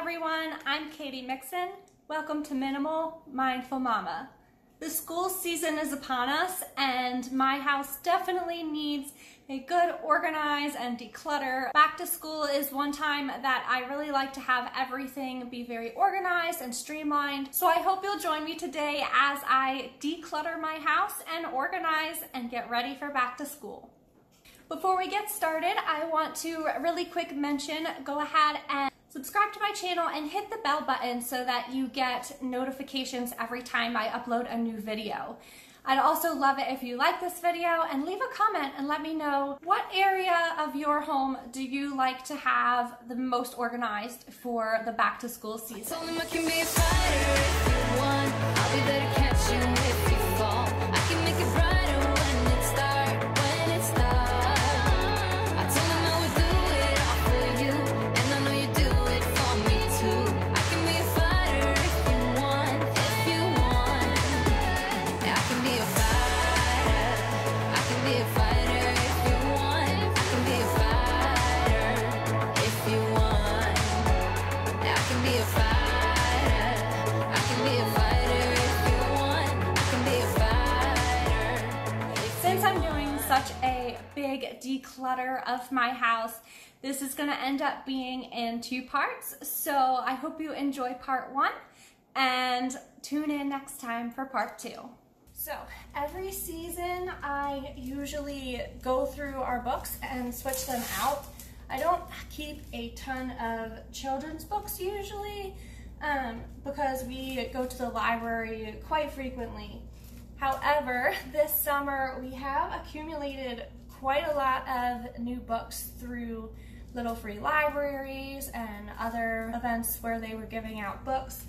everyone, I'm Katie Mixon. Welcome to Minimal Mindful Mama. The school season is upon us and my house definitely needs a good organize and declutter. Back to school is one time that I really like to have everything be very organized and streamlined. So I hope you'll join me today as I declutter my house and organize and get ready for back to school. Before we get started, I want to really quick mention, go ahead and subscribe to my channel and hit the bell button so that you get notifications every time I upload a new video. I'd also love it if you like this video and leave a comment and let me know what area of your home do you like to have the most organized for the back to school season. I told him I can be a fighter if you want. I'll be there to catch you if you fall. I can make it brighter when it starts, when it starts. I told him I would do it all for you, and I know you do it for me too. I can be a fighter if you want, if you want. Yeah, I can be a fighter. I can be a fighter if you want. I can be a fighter if you want. Yeah, I can be a fighter. I can be a fighter if you want. I can be a fighter. Since I'm doing such a big declutter of my house, this is going to end up being in 2 parts. So I hope you enjoy part 1 and tune in next time for part 2. So every season I usually go through our books and switch them out. I don't keep a ton of children's books usually because we go to the library quite frequently. However, this summer we have accumulated quite a lot of new books through little free libraries and other events where they were giving out books.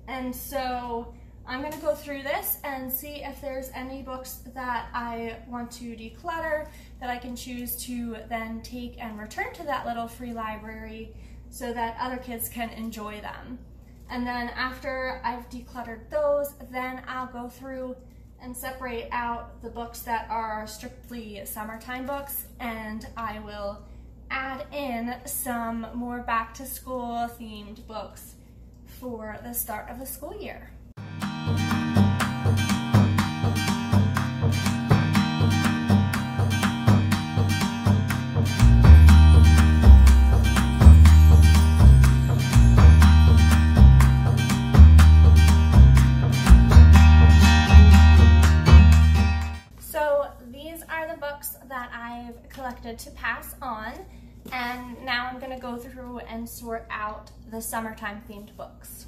And so I'm going to go through this and see if there's any books that I want to declutter that I can choose to then take and return to that little free library so that other kids can enjoy them. And then after I've decluttered those, then I'll go through and separate out the books that are strictly summertime books, and I will add in some more back to school themed books for the start of the school year. That I've collected to pass on, and now I'm going to go through and sort out the summertime themed books.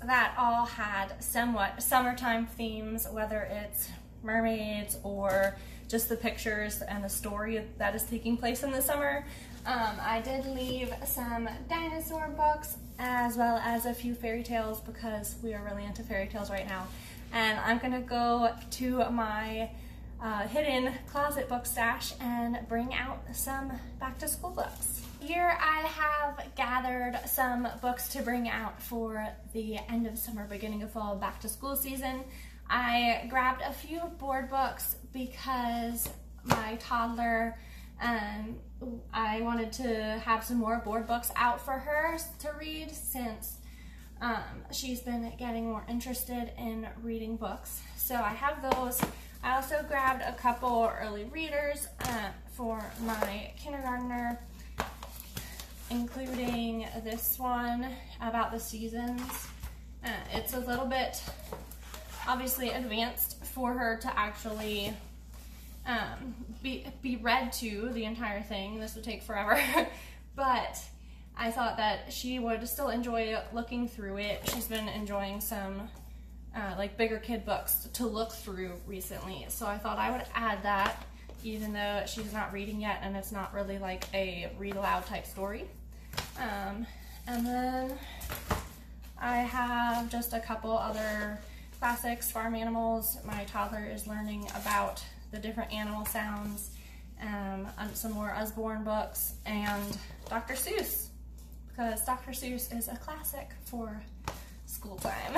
That all had somewhat summertime themes, whether it's mermaids or just the pictures and the story that is taking place in the summer. I did leave some dinosaur books as well as a few fairy tales because we are really into fairy tales right now. And I'm gonna go to my hidden closet book stash and bring out some back to school books. Here I have gathered some books to bring out for the end of summer, beginning of fall, back to school season. I grabbed a few board books because my toddler, I wanted to have some more board books out for her to read since she's been getting more interested in reading books. So I have those. I also grabbed a couple early readers for my kindergartner, including this one about the seasons. It's a little bit obviously advanced for her to actually be read to the entire thing. This would take forever, but I thought that she would still enjoy looking through it. She's been enjoying some like bigger kid books to look through recently, so I thought I would add that, even though she's not reading yet and it's not really like a read aloud type story. And then I have just a couple other classics, farm animals. My toddler is learning about the different animal sounds, and some more Usborne books, and Dr. Seuss, because Dr. Seuss is a classic for school time.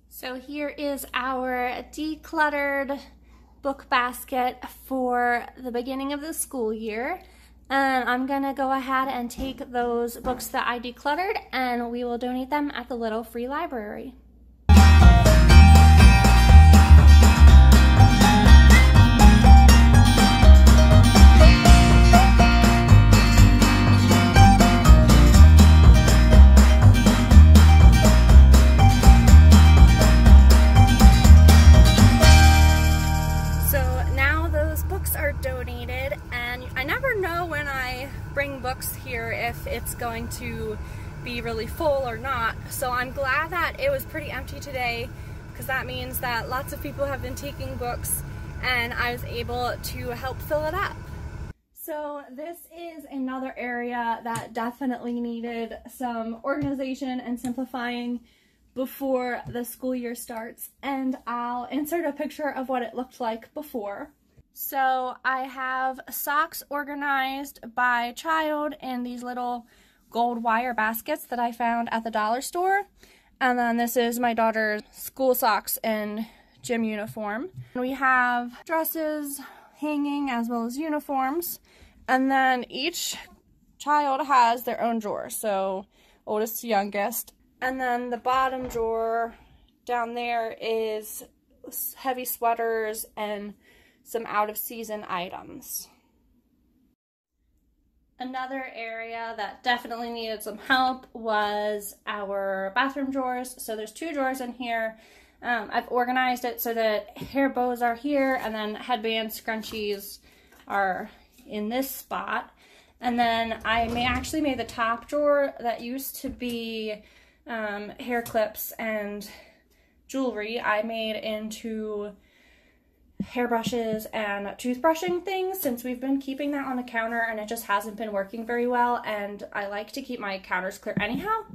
So here is our decluttered book basket for the beginning of the school year. I'm gonna go ahead and take those books that I decluttered and we will donate them at the Little Free Library. Donated, and I never know when I bring books here if it's going to be really full or not, so I'm glad that it was pretty empty today, because that means that lots of people have been taking books and I was able to help fill it up. So this is another area that definitely needed some organization and simplifying before the school year starts, and I'll insert a picture of what it looked like before. So I have socks organized by child in these little gold wire baskets that I found at the dollar store. And then this is my daughter's school socks and gym uniform. We have dresses hanging as well as uniforms. And then each child has their own drawer, so oldest to youngest. And then the bottom drawer down there is heavy sweaters and some out-of-season items. Another area that definitely needed some help was our bathroom drawers. So there's 2 drawers in here. I've organized it so that hair bows are here, and then headbands, scrunchies are in this spot. And then I actually made the top drawer that used to be hair clips and jewelry. I made into hairbrushes and toothbrushing things, since we've been keeping that on the counter and it just hasn't been working very well, and I like to keep my counters clear anyhow.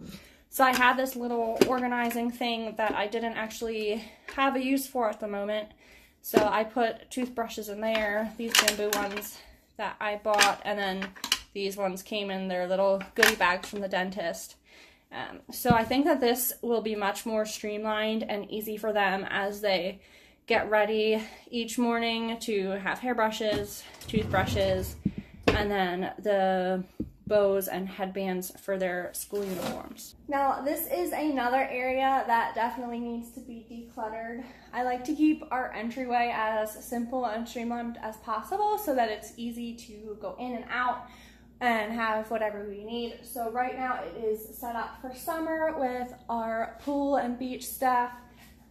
So I had this little organizing thing that I didn't actually have a use for at the moment, so I put toothbrushes in there, these bamboo ones that I bought, and then these ones came in their little goodie bags from the dentist. So I think that this will be much more streamlined and easy for them as they get ready each morning to have hairbrushes, toothbrushes, and then the bows and headbands for their school uniforms. Now this is another area that definitely needs to be decluttered. I like to keep our entryway as simple and streamlined as possible so that it's easy to go in and out and have whatever we need. So right now it is set up for summer with our pool and beach stuff,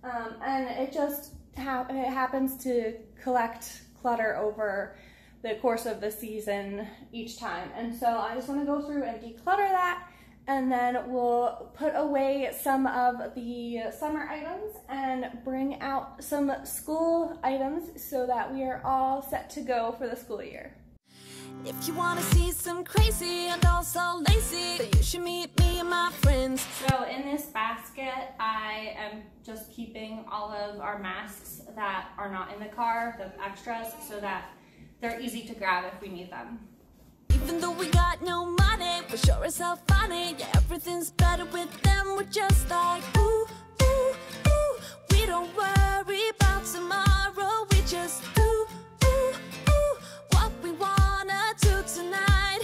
and it just it happens to collect clutter over the course of the season each time. And so I just want to go through and declutter that, and then we'll put away some of the summer items and bring out some school items so that we are all set to go for the school year. If you want to see some crazy and also lazy, then you should meet me and my friends. So in this basket, I am just keeping all of our masks that are not in the car, the extras, so that they're easy to grab if we need them. Even though we got no money, we're sure as hell funny. Yeah, everything's better with them. We're just like, ooh, ooh, ooh. We don't worry about tomorrow. We just, ooh, ooh, ooh. What we wanna do tonight.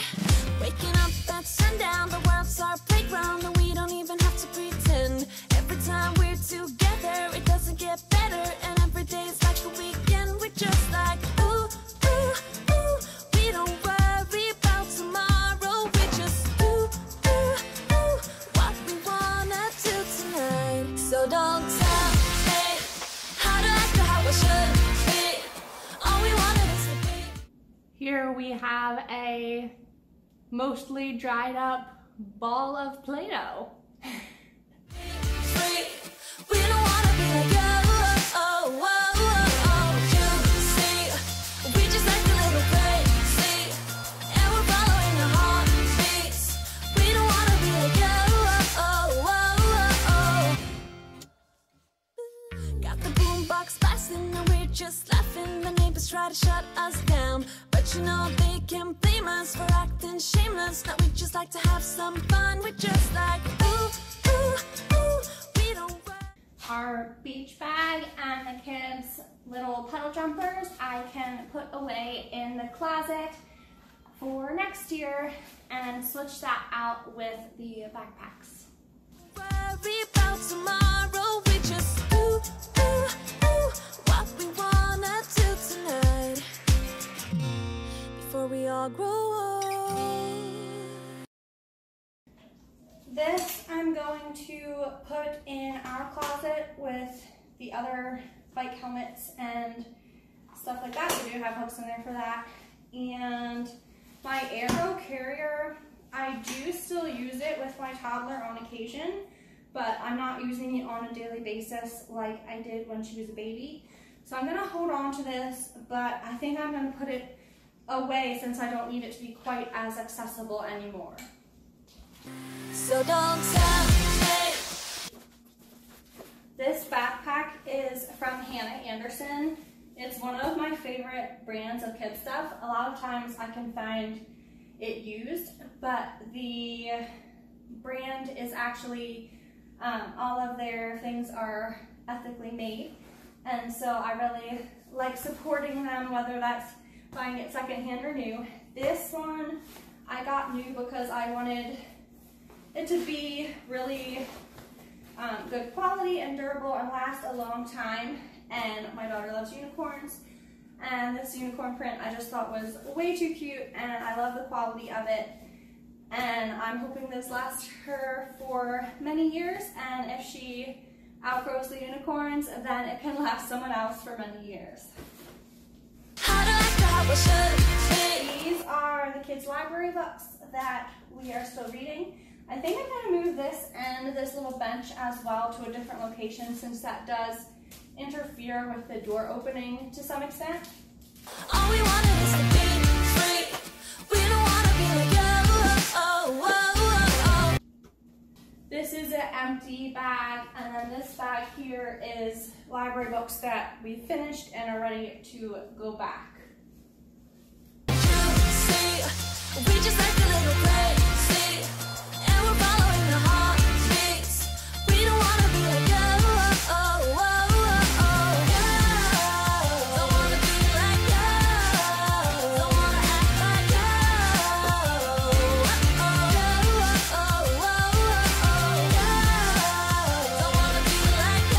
Waking up at sundown, the world's our playground, and we don't even have to pretend. Every time we're together, it doesn't get better, and every day's like a weekend. We're just like, ooh, ooh, ooh. We don't worry about tomorrow. We just, ooh, ooh, ooh. What we wanna do tonight. So don't tell me how to act or how I should be. All we wanted is to be. Here we have a mostly dried up ball of Play-Doh. We don't wanna be like you, oh, oh, oh, oh. You see, we just like a little crazy, and we're following our heartbeats. just laughing. The neighbors try to shut us down, but you know they can't blame us for acting shameless. Now we just like to have some fun. We're just like, ooh, ooh, ooh, we don't worry. Our beach bag and the kids' little puddle jumpers I can put away in the closet for next year and switch that out with the backpacks. Worry about tomorrow, we just ooh, ooh, ooh, what we wanna do tonight before we all grow old. This I'm going to put in our closet with the other bike helmets and stuff like that. We do have hooks in there for that. And my Arrow carrier, I do still use it with my toddler on occasion, but I'm not using it on a daily basis like I did when she was a baby. So I'm gonna hold on to this, but I think I'm gonna put it away since I don't need it to be quite as accessible anymore. So don't tell me. This backpack is from Hannah Anderson. It's one of my favorite brands of kid stuff. A lot of times I can find it used, but the brand is actually, all of their things are ethically made. And so I really like supporting them, whether that's buying it secondhand or new. This one I got new because I wanted it to be really good quality and durable and last a long time. And my daughter loves unicorns, and this unicorn print I just thought was way too cute, and I love the quality of it. And I'm hoping this lasts her for many years, and if she outgrows the unicorns, then it can last someone else for many years. These are the kids' library books that we are still reading. I think I'm going to move this and this little bench as well to a different location, since that does interfere with the door opening to some extent. All we wanted is to be free. We don't want to be like oh. This is an empty bag, and then this bag here is library books that we finished and are ready to go back. We just like a little crazy, and we're following the heartbeats. We don't want to be like don't want to be like don't want to act like don't want to be like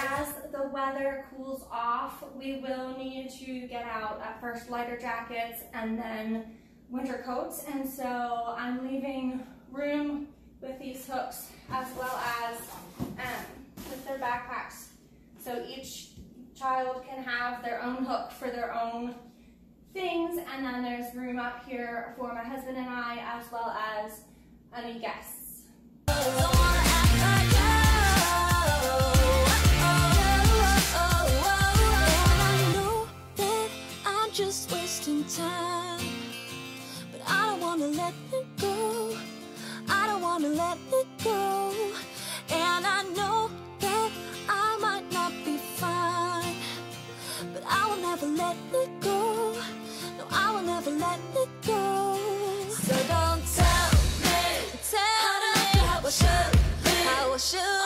As the weather cools off, we will need to get out at first lighter jackets and then winter coats, and so I'm leaving room with these hooks as well as with their backpacks, so each child can have their own hook for their own things, and then there's room up here for my husband and I as well as any guests. don't want to act like and I know that I'm just wasting time, but I don't want to let it go. I don't want to let it go. And I know that I might not be fine, but I will never let it go. No, I will never let it go. So don't tell me how I should be, how I should